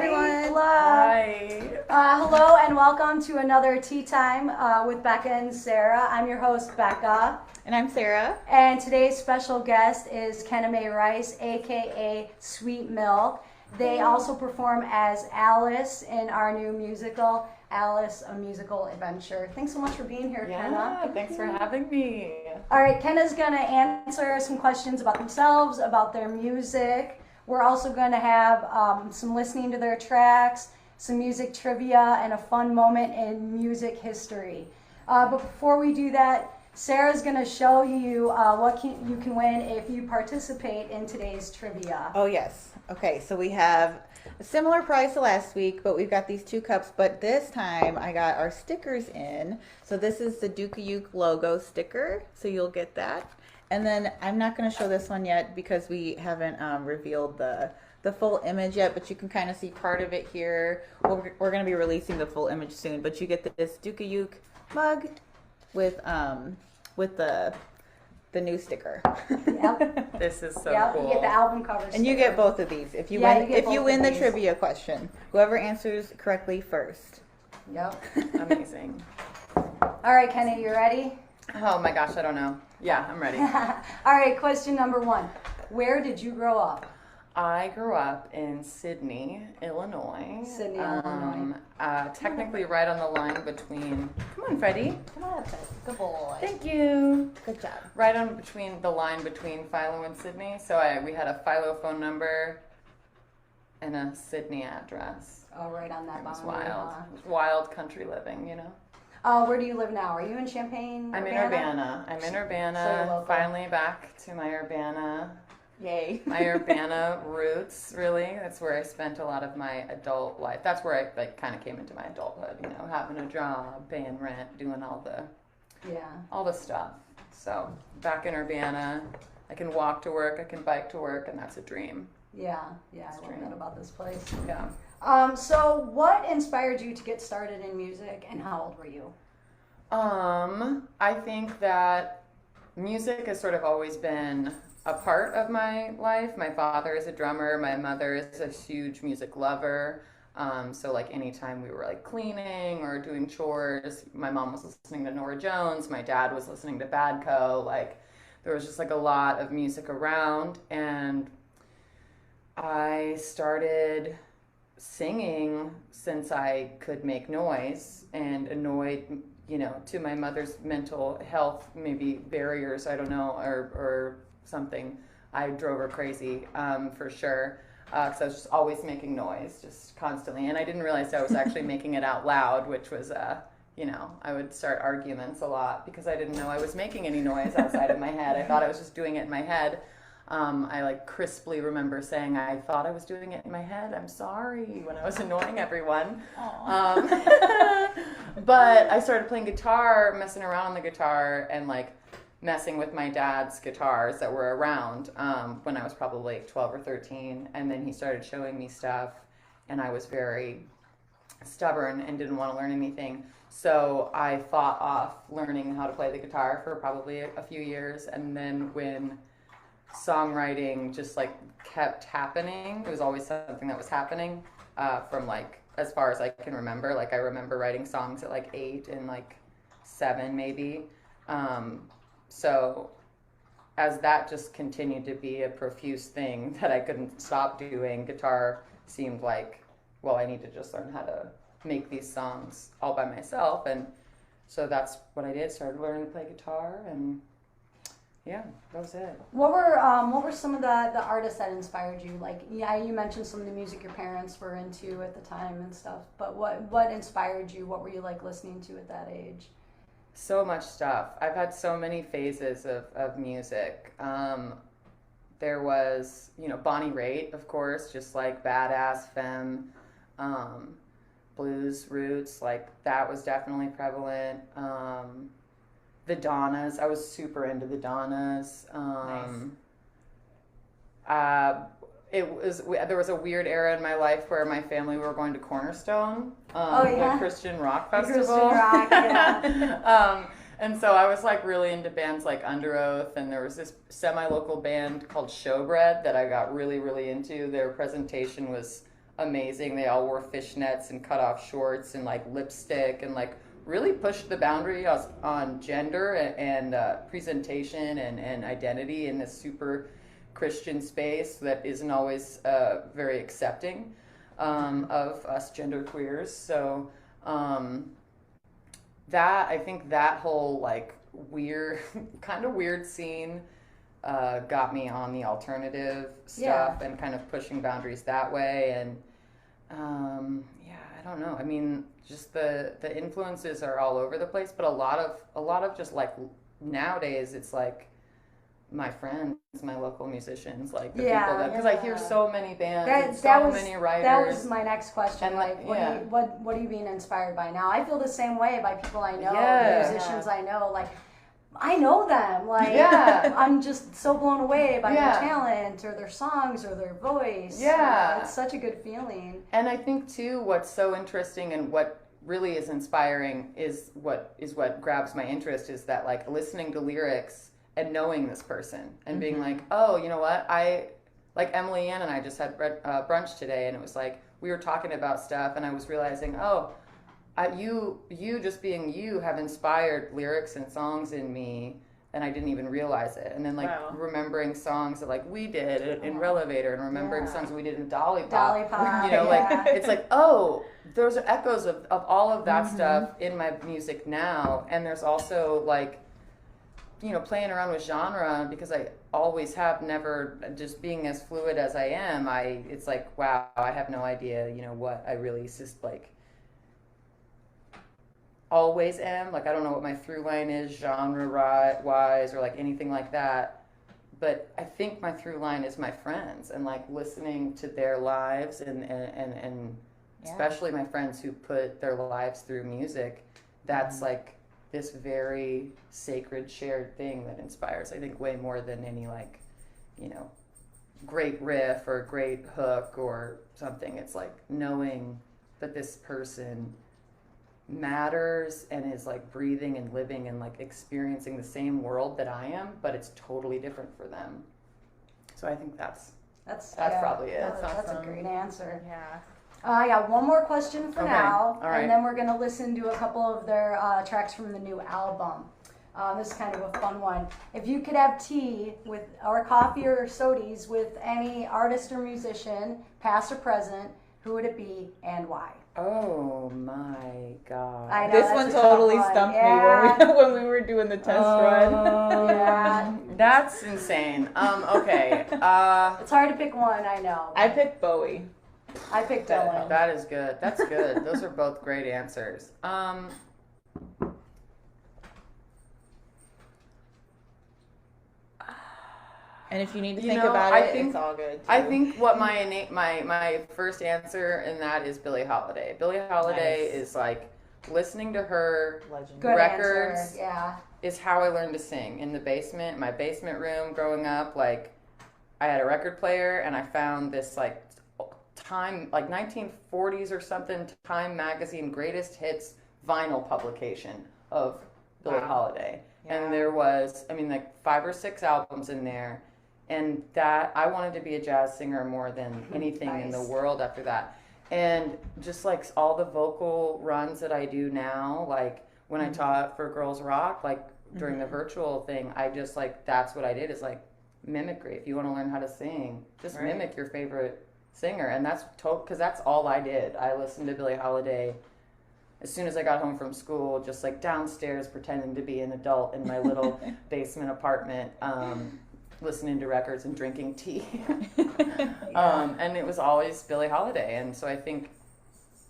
everyone. Hello. Hi. Hello and welcome to another Tea Time with Becca and Sarah. I'm your host, Becca. And I'm Sarah. And today's special guest is Kenna Reiss, aka Sweetmelk. They also perform as Alice in our new musical, Alice, a Musical Adventure. Thanks so much for being here, Kenna. Yeah, thanks for having me. All right, Kenna's going to answer some questions about themselves, about their music. We're also going to have some listening to their tracks, some music trivia, and a fun moment in music history. But before we do that, Sarah's going to show you what you can win if you participate in today's trivia. Oh, yes. Okay, so we have a similar price to last week, but we've got these 2 cups. But this time I got our stickers in. So this is the Duke logo sticker, so you'll get that. And then I'm not going to show this one yet because we haven't revealed the full image yet, but you can kind of see part of it here. We're going to be releasing the full image soon, but you get this Duke mug with the new sticker. Yep. This is so Yep, cool. you get the album cover And you get both of these if you win the trivia question. Whoever answers correctly first. Yep. Amazing. All right, Kenna, you ready? Oh my gosh, I don't know. Yeah, I'm ready. All right, question number 1. Where did you grow up? I grew up in Sydney, Illinois. Sydney, Illinois. Technically right on the line between... Come on, Freddie. Come on, good boy. Thank you. Good job. Right on between the line between Philo and Sydney. So we had a Philo phone number and a Sydney address. Oh, right on that It was boundary, wild. huh? It was wild country living, you know? Where do you live now? Are you in Champaign? I'm in Urbana. I'm in So you're Urbana. local. Finally back to my Urbana. Yay. My Urbana roots, really. That's where I spent a lot of my adult life. That's where I kind of came into my adulthood, you know, having a job, paying rent, doing all the stuff. So back in Urbana, I can walk to work, I can bike to work, and that's a dream. Yeah, I love that about this place. Yeah. So what inspired you to get started in music, and how old were you? I think that music has sort of always been a part of my life. My father is a drummer. My mother is a huge music lover. So like anytime we were like cleaning or doing chores, my mom was listening to Norah Jones. My dad was listening to Badco. Like there was just like a lot of music around. And I started singing since I could make noise, and annoyed, you know, to my mother's mental health, maybe barriers, I don't know, or something. I drove her crazy, for sure, because I was just always making noise, just constantly, and I didn't realize I was actually making it out loud, which was, you know, I would start arguments a lot because I didn't know I was making any noise outside of my head. I thought I was just doing it in my head. I like crisply remember saying I thought I was doing it in my head. I'm sorry, when I was annoying everyone. But I started playing guitar, messing around on the guitar, and like messing with my dad's guitars that were around when I was probably like 12 or 13. And then he started showing me stuff, and I was very stubborn and didn't want to learn anything. So I fought off learning how to play the guitar for probably a few years. And then when songwriting just like kept happening, it was always something that was happening from like as far as I can remember. Like I remember writing songs at like 8 and like 7 maybe. So as that just continued to be a profuse thing that I couldn't stop doing, guitar seemed like, well, I need to just learn how to make these songs all by myself. And so that's what I did. Started learning to play guitar, and yeah, that was it. What were some of the artists that inspired you? Like, yeah, you mentioned some of the music your parents were into at the time and stuff, but what inspired you? What were you like listening to at that age? So much stuff. I've had so many phases of music. There was, you know, Bonnie Raitt, of course, just like badass femme, blues roots, like that was definitely prevalent. The Donnas, I was super into the Donnas. Nice. There was a weird era in my life where my family were going to Cornerstone, yeah? the Christian rock The festival. Christian rock, yeah. And so I was like really into bands like Under Oath, and there was this semi-local band called Showbread that I got really, really into. Their presentation was amazing. They all wore fishnets and cut off shorts and like lipstick and like really pushed the boundary on gender and presentation and identity in this super Christian space that isn't always very accepting of us gender queers. So that, I think that whole like weird, kind of weird scene got me on the alternative stuff and kind of pushing boundaries that way. And yeah, I don't know. I mean, just the influences are all over the place, but a lot of just like nowadays it's like my friends, my local musicians, like the people that, because I hear so many bands, many writers. That was my next question. And like, what are you being inspired by now? I feel the same way by people I know, musicians I know. Like, I know them. Like, I'm just so blown away by their talent or their songs or their voice. Yeah, it's such a good feeling. And I think too, what's so interesting and what really is inspiring is what grabs my interest is that like listening to lyrics and knowing this person and being like, oh, you know what? I, like Emily Ann and I just had brunch today, and it was like, we were talking about stuff and I was realizing, you just being you have inspired lyrics and songs in me, and I didn't even realize it. And then like remembering songs that like we did in Relevator, and remembering songs we did in Dolly Pop. You know, like it's like, oh, those are echoes of all of that stuff in my music now. And there's also like, you know, playing around with genre, because I always have never, just being as fluid as I am, it's like, wow, I have no idea, you know, what I really just like always am. Like, I don't know what my through line is genre wise or like anything like that, but I think my through line is my friends and like listening to their lives and especially my friends who put their lives through music. That's like this very sacred shared thing that inspires, I think, way more than any like, you know, great riff or great hook or something. It's like knowing that this person matters and is like breathing and living and like experiencing the same world that I am, but it's totally different for them. So I think that's probably it. That's awesome. That's a great answer. Yeah. I got one more question for now, all right. And then we're going to listen to a couple of their tracks from the new album. This is kind of a fun one. If you could have tea with, or coffee or sodies with any artist or musician, past or present, who would it be and why? Oh my God. I know, this one totally stumped me when we were doing the test run. That's insane. Okay. It's hard to pick one, I know. I picked Bowie. I picked Dylan. That is good. That's good. Those are both great answers. And if you need to think about it, it's all good too. I think what my first answer in that is Billie Holiday. Billie Holiday is like, listening to her records is how I learned to sing. In the basement, my basement room growing up, like I had a record player and I found this like Time, like 1940s or something, Time magazine greatest hits vinyl publication of Billie Holiday. And there was, I mean, like 5 or 6 albums in there. And that, I wanted to be a jazz singer more than anything in the world after that. And just like all the vocal runs that I do now, like when I taught for Girls Rock, like during the virtual thing, I just like, that's what I did, is like mimicry. If you want to learn how to sing, just mimic your favorite singer. And that's because that's all I did. I listened to Billie Holiday as soon as I got home from school, just like downstairs pretending to be an adult in my little basement apartment, listening to records and drinking tea. And it was always Billie Holiday. And so I think,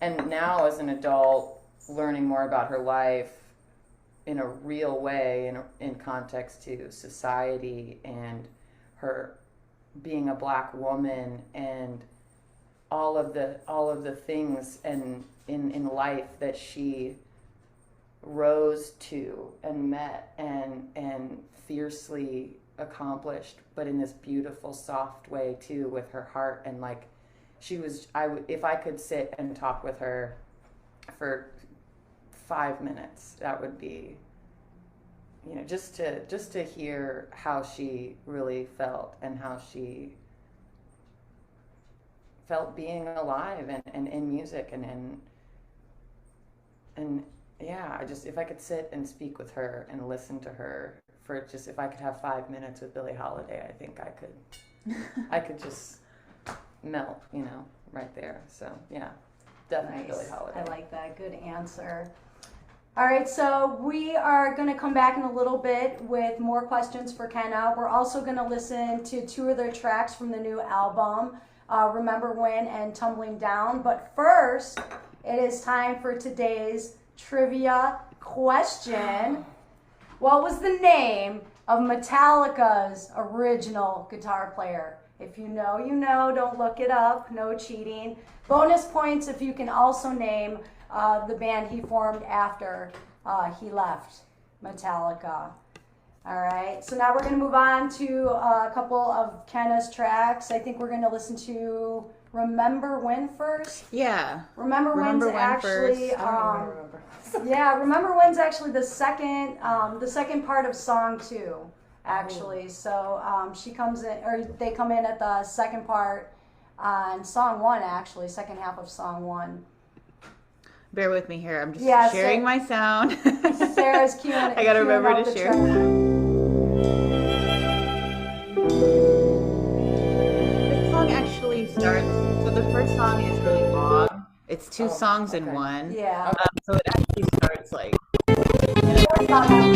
and now as an adult, learning more about her life in a real way, in context to society and her being a Black woman and all of the things and in life that she rose to and met and fiercely accomplished, but in this beautiful, soft way too, with her heart. And like, she was, if I could sit and talk with her for 5 minutes, that would be, you know, just to hear how she really felt and how she felt being alive and in music and yeah, I just, if I could sit and speak with her and listen to her for just, if I could have 5 minutes with Billie Holiday, I think I could just melt, right there. So yeah, definitely Nice. Billie Holiday. I like that. Good answer. All right, so we are going to come back in a little bit with more questions for Kenna. We're also going to listen to 2 of their tracks from the new album, Remember When and Tumbling Down. But first, it is time for today's trivia question. What was the name of Metallica's original guitar player? If you know, you know. Don't look it up. No cheating. Bonus points if you can also name the band he formed after he left Metallica. All right, so now we're going to move on to a couple of Kenna's tracks. I think we're going to listen to Remember When first. Yeah. Remember When's When actually, first. yeah, Remember When's actually the second part of song 2, actually. So she comes in, or they come in at the second part on song 1, actually, second half of song 1. Bear with me here. I'm just Yeah, sharing my sound. Sarah's queuing. I gotta queuing remember up to the share. track. This song actually starts, so the first song is really long. It's 2 songs in one. Yeah. So it actually starts like. Was tall.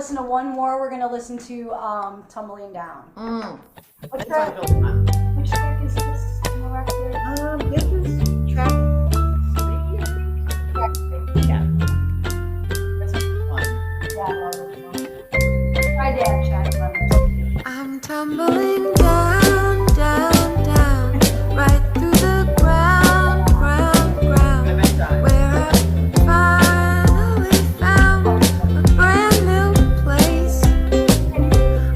listen to one more. We're gonna listen to Tumbling Down. Which That track, sounds really fun. which track is this on the record? This is track 3, I think. Yeah. That's fun. Yeah, no, this one. My dad checked. I'm tumbling down, down, down, right through the ground, ground, ground, where I finally found a brand new place.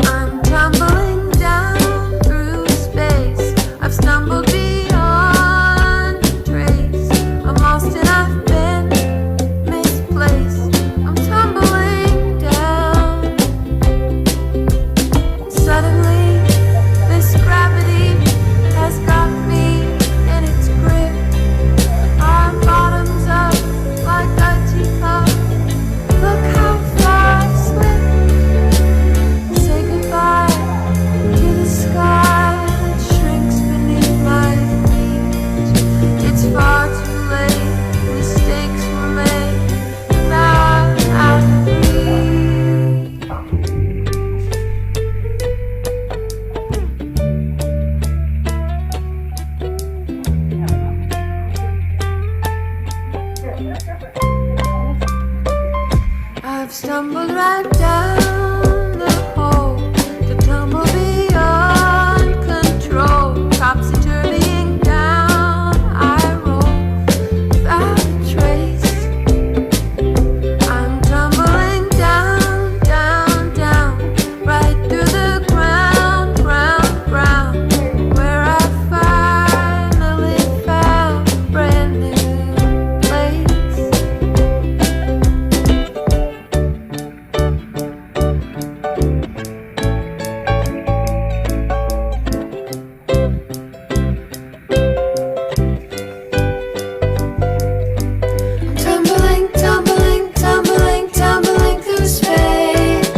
I'm tumbling down through space. I've stumbled beyond trace. I'm lost and I've been misplaced. I'm tumbling down. Suddenly, this gravity has got me in its grip. Our bottoms up like a teacup. Look how far I slipped. Say goodbye to the sky that shrinks beneath my feet. It's far too late. Mistakes were made. Now I'm out of reach. I've stumbled right down the hole to tumble beyond control. Topsy-turvying down, I roll without a trace. I'm tumbling down, down, down, right through the ground, ground, ground, where I finally found a brand new place. Tumbling, tumbling, tumbling, tumbling through space,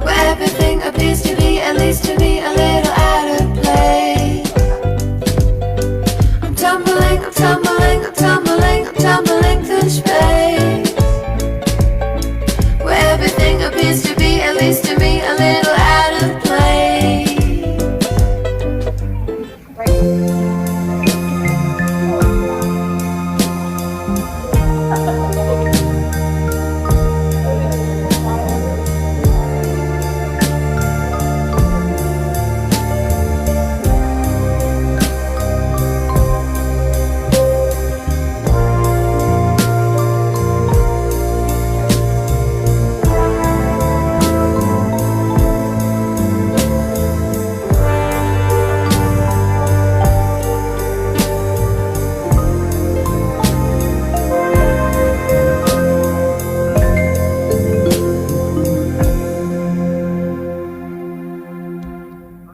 where everything appears to be, at least to me, a little out of place. I'm tumbling, I'm tumbling, I'm tumbling, I'm tumbling through space, where everything appears to be, at least to me, a little out of place.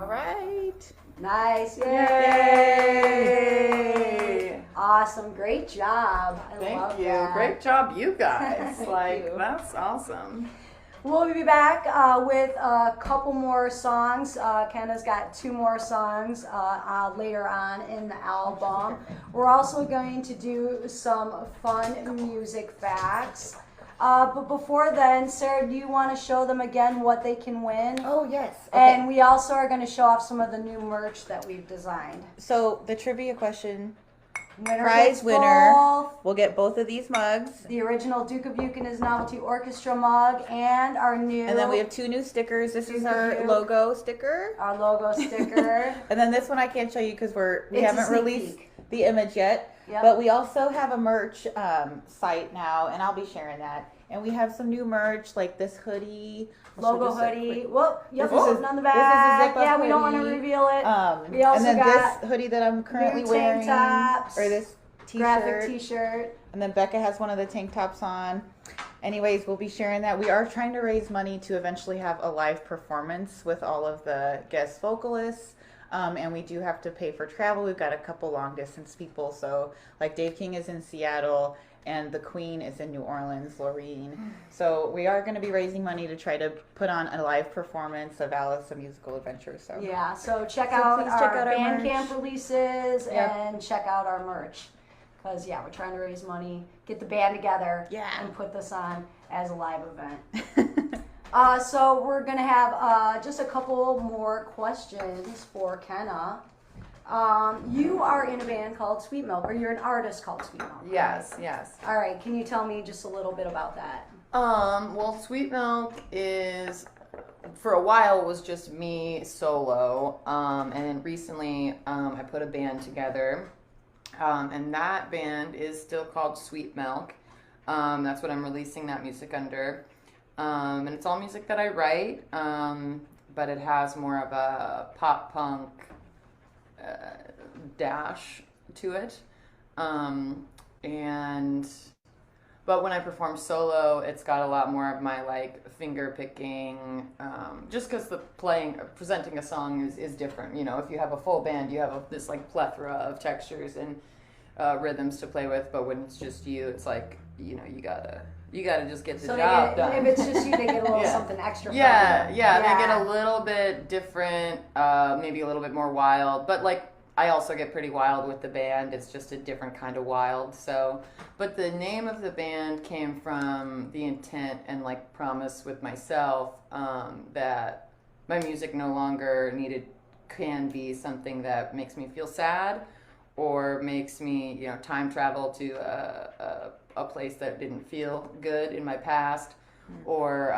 All right. Nice. Yay. Yay! Awesome. Great job. I love Thank you. that. Great job, you guys. Thank Like, you. that's awesome. We'll be back with a couple more songs. Kenna's got 2 more songs later on in the album. We're also going to do some fun music facts. But before then, Sarah, do you want to show them again what they can win? Oh, yes. Okay. And we also are going to show off some of the new merch that we've designed. So the trivia question, Winner prize gets winner, both we'll get both of these mugs. the original Duke of Buke and his Novelty Orchestra mug and our new And then we have 2 new stickers. This is Duke of our Buke. logo sticker. our logo sticker. And then this one I can't show you because we It's a haven't sneak released peek. the image yet. Yep. But we also have a merch site now, and I'll be sharing that. And we have some new merch like this hoodie. I'll show Logo this real hoodie. quick. Whoop, yep, This is open on the this is a back. zip-up Yeah, we don't want to hoodie. reveal it. We And also then got this hoodie that I'm currently new tank wearing, tops, or this graphic t-shirt. t-shirt. And then Becca has one of the tank tops on. Anyways, we'll be sharing that. We are trying to raise money to eventually have a live performance with all of the guest vocalists. And we do have to pay for travel. We've got a couple long distance people. So like Dave King is in Seattle and the Queen is in New Orleans, Lorene. So we are going to be raising money to try to put on a live performance of Alice, a Musical Adventure. So Yeah, so check So out please our check out our Bandcamp merch. releases Yep. and check out our merch. because we're trying to raise money, get the band together, Yeah. and put this on as a live event. So we're gonna have just a couple more questions for Kenna. You are in a band called Sweetmelk, or you're an artist called Sweetmelk. Yes, yes. All right, can you tell me just a little bit about that? Well, Sweetmelk is, for a while, it was just me solo, and then recently I put a band together, and that band is still called Sweetmelk. That's what I'm releasing that music under, and it's all music that I write, but it has more of a pop punk dash to it, but when I perform solo, it's got a lot more of my like finger picking, just because presenting a song is different. You know, if you have a full band, you have this like plethora of textures and rhythms to play with. But when it's just you, it's like, you know, you gotta just get the job done. If it's just you, they get a little something extra. Yeah, they get a little bit different, maybe a little bit more wild, but like, I also get pretty wild with the band. It's just a different kind of wild. So, but the name of the band came from the intent and like promise with myself that my music no longer can be something that makes me feel sad or makes me, you know, time travel to a place that didn't feel good in my past or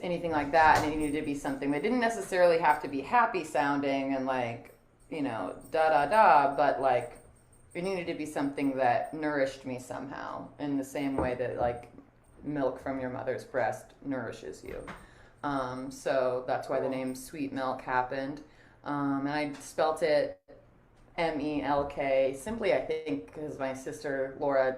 anything like that. And it needed to be something that didn't necessarily have to be happy sounding and like, you know, but like it needed to be something that nourished me somehow in the same way that like milk from your mother's breast nourishes you. So that's why the name Sweetmelk happened. And I spelt it M-E-L-K simply, I think, because my sister Laura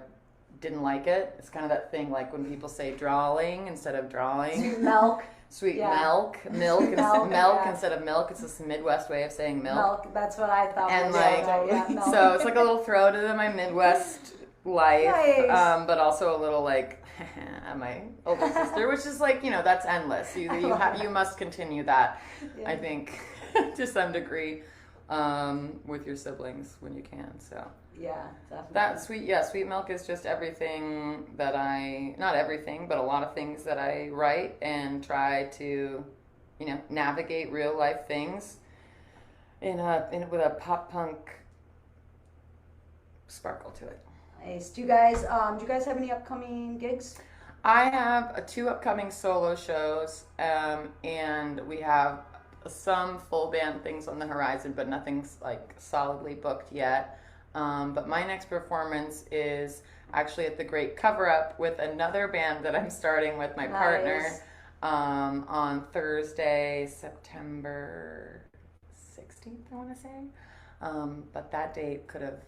didn't like it. It's kind of that thing like when people say drawing instead of drawing. Milk. Milk instead of milk. It's this Midwest way of saying milk. Milk, that's what I thought. And milk. So it's like a little throw to my Midwest life, Nice. but also a little like my older sister, which is like, you know, that's endless. You must continue that. Yeah. I think to some degree with your siblings when you can. So. Yeah, definitely. Sweetmelk is just everything that not everything, but a lot of things that I write and try to, you know, navigate real life things with a pop punk sparkle to it. Nice. Do you guys have any upcoming gigs? I have 2 upcoming solo shows, and we have some full band things on the horizon, but nothing's like solidly booked yet. But my next performance is actually at the Great Cover Up with another band that I'm starting with my partner on Thursday, September 16th, I want to say. But that date could have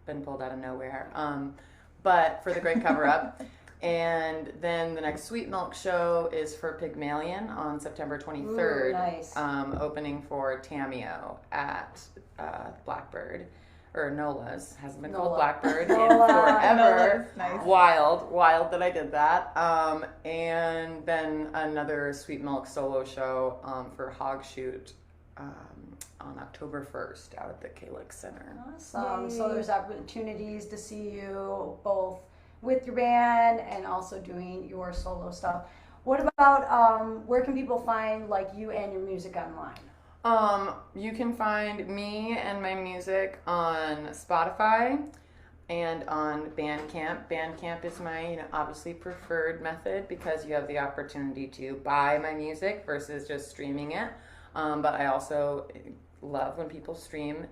been pulled out of nowhere. But for the Great Cover Up. And then the next Sweetmelk show is for Pygmalion on September 23rd. Ooh, nice. Opening for Tameo at Blackbird. Or Nola's, hasn't been called Blackbird in forever. Nice. Wild that I did that. And then another Sweetmelk solo show for Hog Shoot on October 1st out at the Kalix Center. Awesome. So there's opportunities to see you both with your band and also doing your solo stuff. What about where can people find like you and your music online? You can find me and my music on Spotify and on Bandcamp. Bandcamp is my, you know, obviously preferred method because you have the opportunity to buy my music versus just streaming it. But I also love when people stream.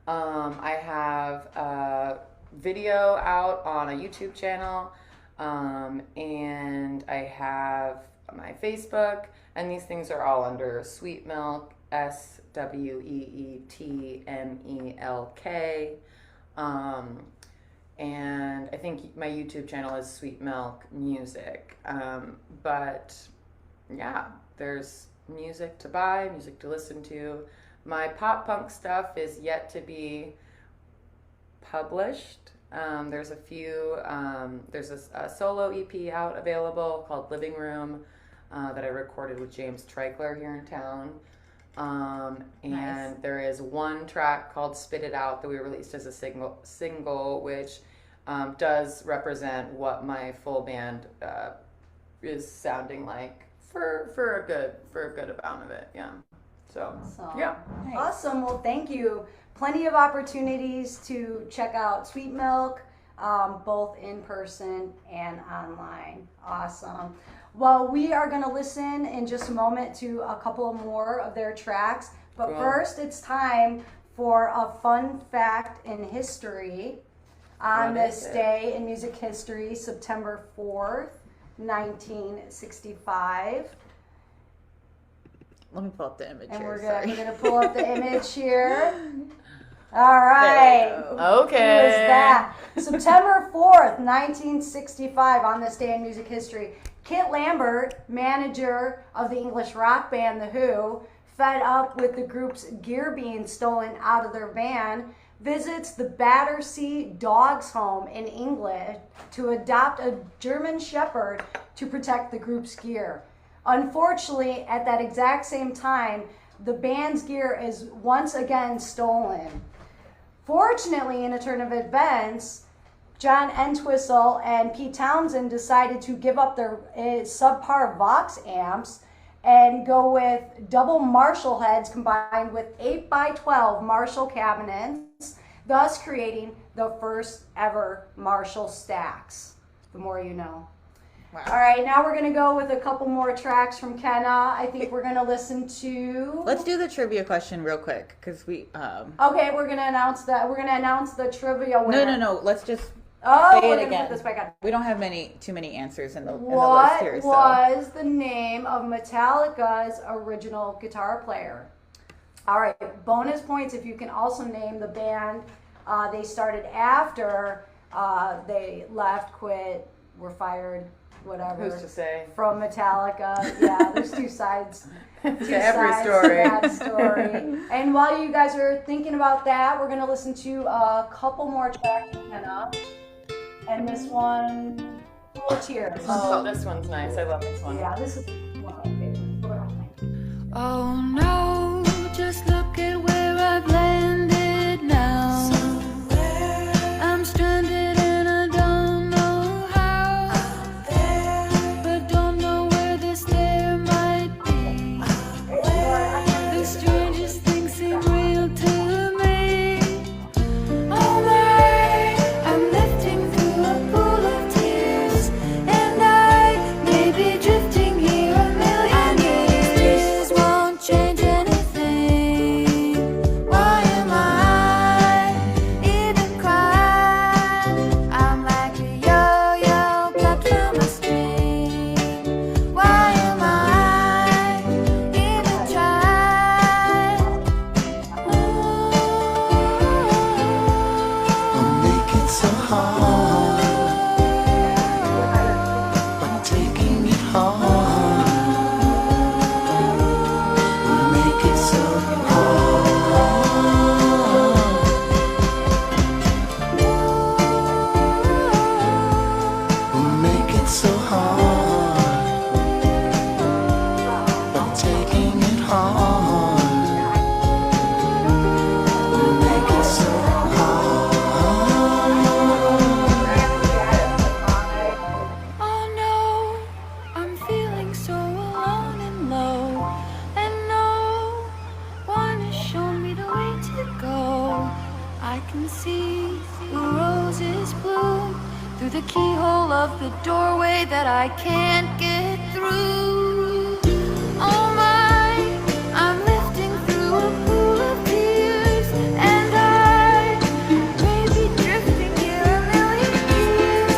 I have a video out on a YouTube channel, and I have my Facebook, and these things are all under Sweetmelk, Sweetmelk. And I think my YouTube channel is Sweetmelk Music. But yeah, there's music to buy, music to listen to. My pop punk stuff is yet to be published. There's a few, there's a solo EP out available called Living Room that I recorded with James Treichler here in town. And Nice. there is one track called "Spit It Out" that we released as a single, which does represent what my full band is sounding like for a good amount of it. Yeah. So yeah. Nice. Awesome. Well, thank you. Plenty of opportunities to check out Sweetmelk, both in person and online. Awesome. Well, we are going to listen in just a moment to a couple more of their tracks. But Cool. first, it's time for a fun fact in history. On What this is it? day in music history, September 4th, 1965. Let me pull up the image And here. we're Sorry. gonna pull up the image here. All right. There we go. Okay. Who is that? September 4th, 1965, on this day in music history, Kit Lambert, manager of the English rock band The Who, fed up with the group's gear being stolen out of their van, visits the Battersea Dogs Home in England to adopt a German Shepherd to protect the group's gear. Unfortunately, at that exact same time, the band's gear is once again stolen. Fortunately, in a turn of events, John Entwistle and Pete Townsend decided to give up their subpar Vox amps and go with double Marshall heads combined with 8x12 Marshall cabinets, thus creating the first ever Marshall stacks. The more you know. Wow. All right, now we're going to go with a couple more tracks from Kenna. I think we're going to listen to... Let's do the trivia question real quick because we. Okay, we're going to announce that. We're going to announce the trivia winner. No. Let's just Oh, say we're it going to again. put this back on. We don't have too many answers in the list What here. So was the name of Metallica's original guitar player? All right, bonus points if you can also name the band they started after they left, quit, were fired, whatever. Who's to say? From Metallica. Yeah, there's two sides. To every story. To that story. And while you guys are thinking about that, we're going to listen to a couple more tracks from Kenna. And this one, Full of Tears. Oh, this one's nice. I love this one. Yeah, this is one of my favorites. Oh no, just look at where I've landed now. I'm stranded and I don't know how. But don't know where this there might be. The strangest things seem real to me. Oh my, I'm lifting through a pool of tears, and I may be drifting here a million years. This won't change anything. Why am I even crying? I'm like a yo-yo plucked from a string. Why am I even trying? Make it so hard, but taking it hard. Make it so hard. Make it so hard, but taking it hard. Make it so hard. Oh no, I'm feeling so alone and low, and no one has shown me the way to go. I can see the roses bloom through the keyhole of the doorway that I can't get through. Oh my, I'm lifting through a pool of tears, and I may be drifting here a million years.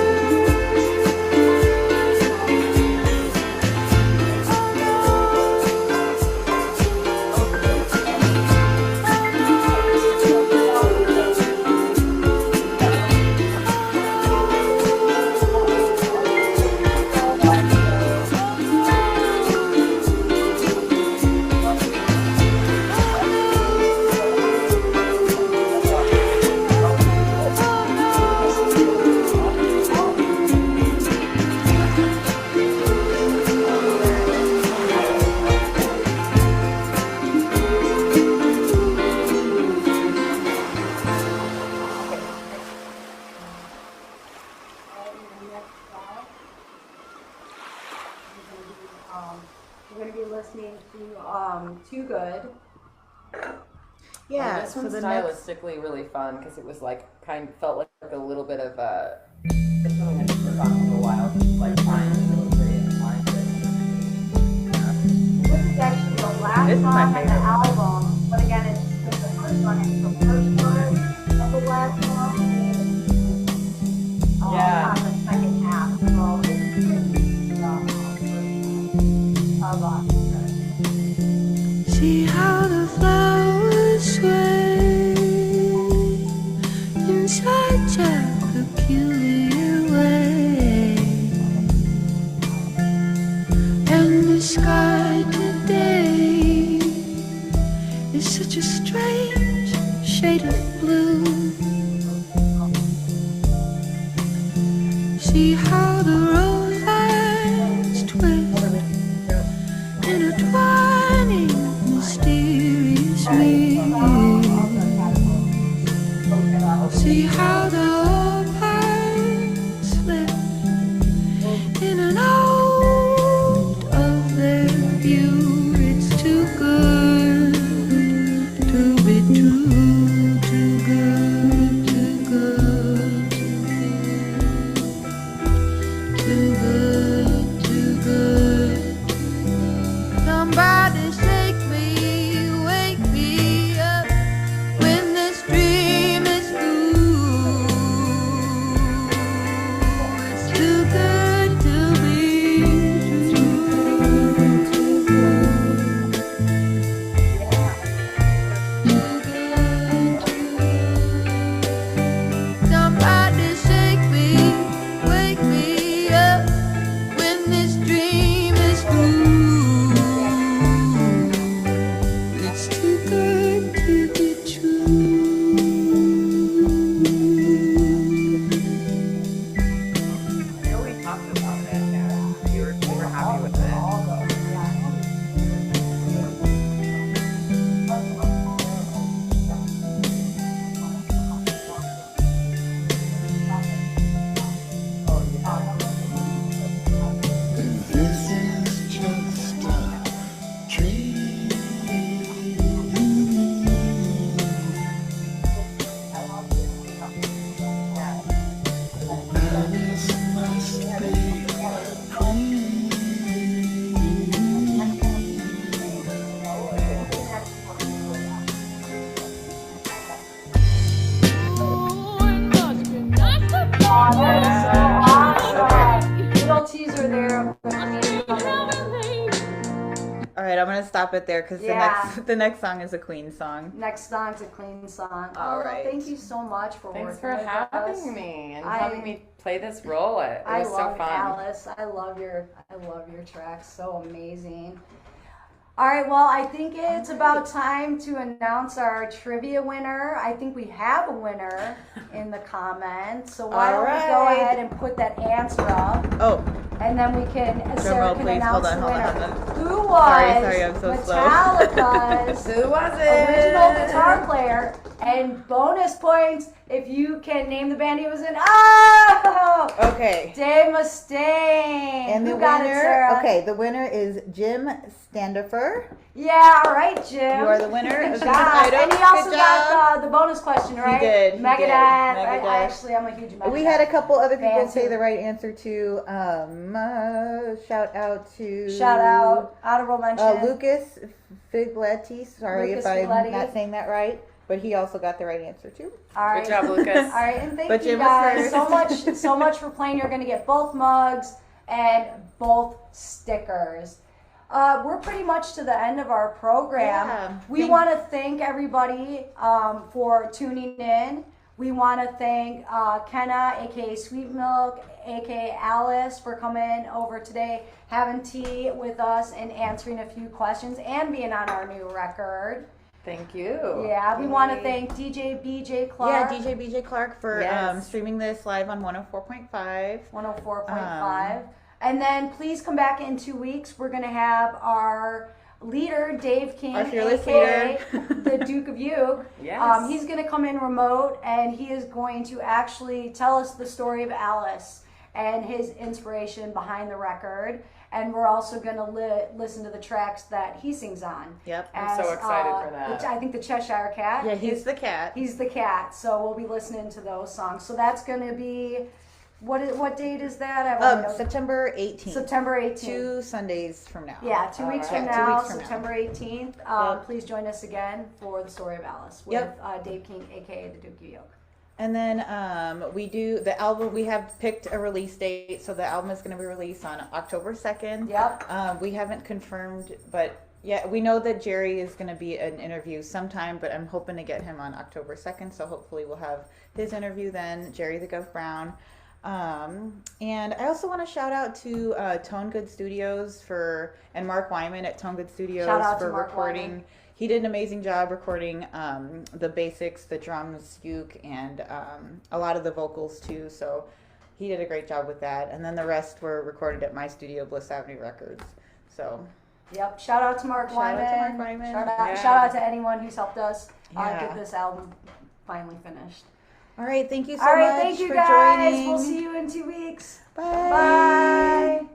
We're going to be listening to Too Good. Yeah, this so one's the next, stylistically really fun because it was like felt like a little bit of a. It's something I just worked on for a while, just like trying to illustrate and find it. This is actually the last This is my song on the favorite. album, but again, it's the first one. It's the first part of the last song. Yeah. On the second half, so it's pretty See how the flowers sway in such a peculiar way, and the sky today is such a strange shade of blue. See how the rose twist, intertwining mysterious meaning. See how the pines slip in and out of their view. It's too good to be true, too good, too good, too good, too good. Somebody shake me, wake me up when this dream is through. It's too good to be true. Too good, somebody shake me, wake me up when this dream is through. It's too good to be true. I know we talked about it. Yeah. You were happy with it. This is just a dream. Alice must be queen. little teaser there of the meeting coming. All right, I'm gonna stop it there because Yeah. the next song is a Queen song. Next song's a clean song. All right. Thank you so much for Thanks working for with us. having me and I- having me play this role. It I was so love fun. Alice. I love your tracks. So amazing. All right, well, I think it's about time to announce our trivia winner. I think we have a winner in the comments. So why All don't we go right. ahead and put that answer up, Oh, and then we can, Sarah roll, can please. announce Hold on, the hold on, winner. hold on. Who was Sorry, I'm so slow. Metallica's Who was it? original guitar player? And bonus points if you can name the band he was in. Oh! okay. Dave Mustaine. And the Who got it, winner, Sarah? okay, the winner is Jim Standifer. Yeah, all right, Jim. You are the winner Good of the job. item. And he also Good got the bonus question, right? did, he Megadeth. did. I Megadeth. actually, I'm a huge Megadeth. We had a couple other people Fan say too. the right answer too. Shout out to Shout out, honorable mention. Lucas Figletti. Sorry Lucas if I'm Figletti. not saying that right, but he also got the right answer too. All right. Good job, Lucas. All right, and thank But you Jim was guys first. so much for playing. You're gonna get both mugs and both stickers. We're pretty much to the end of our program. Yeah. We want to thank everybody for tuning in. We want to thank Kenna, aka Sweetmelk, aka Alice, for coming over today, having tea with us, and answering a few questions and being on our new record. Thank you. Yeah, we want to thank DJ BJ Clark. Yeah, DJ BJ Clark for Yes. streaming this live on 104.5. 104.5. And then please come back in 2 weeks. We're going to have our leader, Dave King, Our fearless aka leader. the Duke of Uke. Yes. He's going to come in remote, and he is going to actually tell us the story of Alice and his inspiration behind the record. And we're also going to listen to the tracks that he sings on. Yep. I'm so excited for that. I think the Cheshire Cat. Yeah, he's the cat. He's the cat. So we'll be listening to those songs. So that's going to be, what date is that? September 18th. September 18th. 2 Sundays from now. Yeah, 2 weeks from Yeah, 2 now, weeks from now. September 18th. Yep. Please join us again for The Story of Alice with Dave King, a.k.a. the Duke of York. And then we do the album. We have picked a release date, so the album is going to be released on October 2nd. Yep. We haven't confirmed, but yeah, we know that Jerry is going to be an interview sometime, but I'm hoping to get him on October 2nd, so hopefully we'll have his interview then, Jerry the Gov Brown. And I also want to shout out to Tone Good Studios and Mark Wyman at Tone Good Studios Shout out to for Mark recording. Wyman. He did an amazing job recording the basics, the drums, uke, and a lot of the vocals too. So he did a great job with that. And then the rest were recorded at my studio, Bliss Avenue Records. So Yep. Shout out to Mark Wyman. Shout out to Mark Wyman. Shout out to anyone who's helped us Yeah. get this album finally finished. all right, thank you so All right, much thank you for guys. joining. We'll see you in 2 weeks. Bye. Bye.